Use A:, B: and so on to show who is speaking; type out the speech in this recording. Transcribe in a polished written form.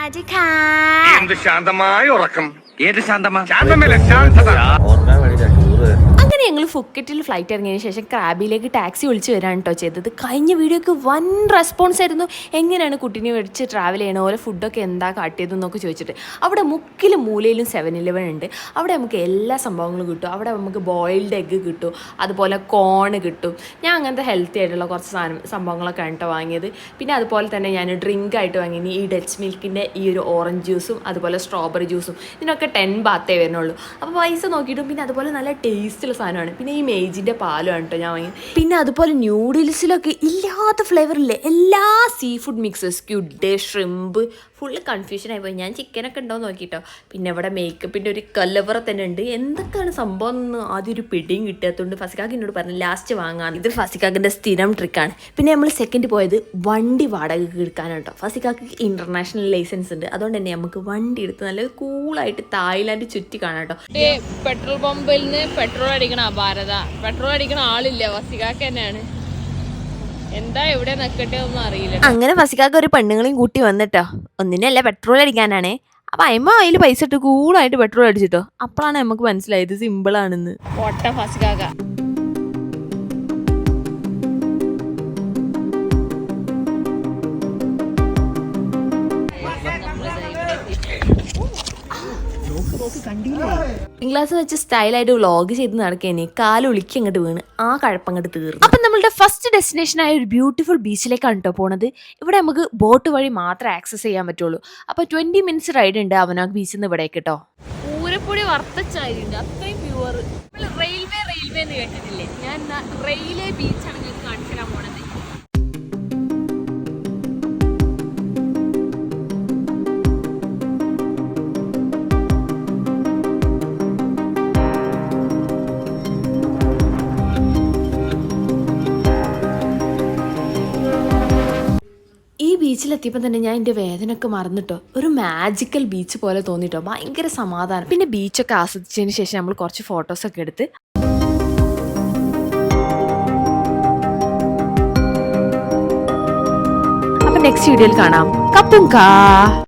A: രാധിക
B: എന്ത് ശാന്തമായ ഉറക്കം.
C: ഏത് ശാന്തമാ?
B: ശാന്തമല്ല, ശാന്തത.
D: ഓർക്കാൻ വേണ്ടിട്ടാ ടൂറ്.
A: അങ്ങനെ ഞങ്ങൾ ഫുക്കറ്റിൽ ഫ്ലൈറ്റ് ഇറങ്ങിയതിന് ശേഷം ക്രാബിലേക്ക് ടാക്സി വിളിച്ച് വരാൻ കേട്ടോ ചെയ്തത്. കഴിഞ്ഞ വീഡിയോക്ക് വൻ റെസ്പോൺസ് ആയിരുന്നു. എങ്ങനെയാണ് കുട്ടീനെ മേടിച്ച് ട്രാവൽ ചെയ്യണ പോലെ ഫുഡൊക്കെ എന്താ കാട്ടിയതെന്നൊക്കെ ചോദിച്ചിട്ട്. അവിടെ മുക്കിലും മൂലയിലും 7-Eleven ഉണ്ട്. അവിടെ നമുക്ക് എല്ലാ സംഭവങ്ങളും കിട്ടും. അവിടെ നമുക്ക് ബോയിൽഡ് എഗ്ഗ് കിട്ടും, അതുപോലെ കോൺ കിട്ടും. ഞാൻ അങ്ങനത്തെ ഹെൽത്തി ആയിട്ടുള്ള കുറച്ച് സംഭവങ്ങളൊക്കെ ആണ് കേട്ടോ വാങ്ങിയത്. പിന്നെ അതുപോലെ തന്നെ ഞാൻ ഡ്രിങ്ക് ആയിട്ട് വാങ്ങിയത് ഈ ഡച്ച് മിൽക്കിൻ്റെ ഈ ഒരു ഓറഞ്ച് ജ്യൂസും അതുപോലെ സ്ട്രോബെറി ജ്യൂസും. ഇതിനൊക്കെ 10 ബാത്തേ വരുന്നുള്ളൂ. അപ്പോൾ പൈസ നോക്കിയിട്ടും പിന്നെ അതുപോലെ നല്ല ടേസ്റ്റുള്ള സാധനമാണ്. പിന്നെ ഈ മേജിൻ്റെ പാലുമാണ് കേട്ടോ ഞാൻ വാങ്ങിയത്. പിന്നെ അതുപോലെ ന്യൂഡിൽസിലൊക്കെ ഇല്ലാത്ത ഫ്ലേവറില്ലേ എല്ലാ seafood mixes, squid, shrimp, full കൺഫ്യൂഷനായി പോയി. ഞാൻ ചിക്കനൊക്കെ ഉണ്ടോ നോക്കിയിട്ടോ. പിന്നെ ഇവിടെ മേക്കപ്പിൻ്റെ ഒരു കലവറ തന്നെ ഉണ്ട്. എന്തൊക്കെയാണ് സംഭവം എന്ന് ആദ്യം ഒരു പിടിയും കിട്ടാത്തതുകൊണ്ട് ഫസിക്കാക്ക് എന്നോട് പറഞ്ഞു ലാസ്റ്റ് വാങ്ങാൻ. ഇത് ഫസിക്കാക്കിൻ്റെ സ്ഥിരം ട്രിക്കാണ്. പിന്നെ നമ്മൾ സെക്കൻഡ് പോയത് വണ്ടി വാടകയ്ക്ക് എടുക്കാനാണ് കേട്ടോ. ഫസിക്കാക്ക് ഇന്റർനാഷണൽ ലൈസൻസ് ഉണ്ട്, അതുകൊണ്ട് തന്നെ നമുക്ക് വണ്ടി എടുത്ത് നല്ല കൂളായിട്ട് തായ്ലാൻഡ് ചുറ്റി കാണാം കേട്ടോ.
E: പെട്രോൾ പമ്പിൽ നിന്ന് പെട്രോൾ അടിക്കണ ഭാരത പെട്രോൾ അടിക്കണ ആളില്ല, ഫസിക്കാക്ക് തന്നെയാണ്. എന്താ എവിടെ നിൽക്കട്ടെ ഒന്നും അറിയില്ല.
A: അങ്ങനെ ഫസിക്കാക്ക് ഒരു പെണ്ണുങ്ങളെയും കൂട്ടി വന്നിട്ടോ. ഒന്നിനല്ല പെട്രോൾ അടിക്കാനാണ്. അപ്പം അമ്മ അതിൽ പൈസ ഇട്ട് കൂളായിട്ട് പെട്രോൾ അടിച്ചിട്ടോ. അപ്പോഴാണ് നമുക്ക് മനസ്സിലായത് സിമ്പിളാണെന്ന്.
E: പൊട്ട ഫസിക്കാക്ക.
A: ഗ്ലാസ് വെച്ച് സ്റ്റൈലായിട്ട് വ്ളോഗ് ചെയ്ത് നടക്കേനെ കാലൊളിക്ക് അങ്ങോട്ട് വീണ് ആ കഴപ്പങ്ങോട്ട് തീർന്നു. അപ്പം നമ്മളുടെ ഫസ്റ്റ് ഡെസ്റ്റിനേഷനായ ഒരു ബ്യൂട്ടിഫുൾ ബീച്ചിലേക്കാണ് കേട്ടോ പോണത്. ഇവിടെ നമുക്ക് ബോട്ട് വഴി മാത്രമേ ആക്സസ് ചെയ്യാൻ പറ്റുള്ളൂ. അപ്പോൾ 20 മിനിറ്റ്സ് റൈഡ് ഉണ്ട് അവനാക് ബീച്ചിൽ നിന്ന് ഇവിടേക്ക് കേട്ടോ.
E: പൂരപ്പൊടി വറുത്തച്ചായിട്ടുണ്ട്, അത്രയും പ്യുവർ. റെയിൽവേ എന്ന് കേട്ടിട്ടില്ലേ? ഞാൻ റെയിൽവേ ബീച്ചാണ് ഞങ്ങൾക്ക് കാണിച്ചു തരാൻ പോണത്.
A: ഈ ബീച്ചിലെത്തിയപ്പോൾ തന്നെ ഞാൻ എൻ്റെ വേദനയൊക്കെ മറന്നിട്ടോ. ഒരു മാജിക്കൽ ബീച്ച് പോലെ തോന്നിട്ടോ. ഭയങ്കര സമാധാനം. പിന്നെ ബീച്ചൊക്കെ ആസ്വദിച്ചതിന് ശേഷം നമ്മൾ കുറച്ച് ഫോട്ടോസൊക്കെ എടുത്ത് അപ്പം നെക്സ്റ്റ് വീഡിയോയിൽ കാണാം. കപ്പും കാ.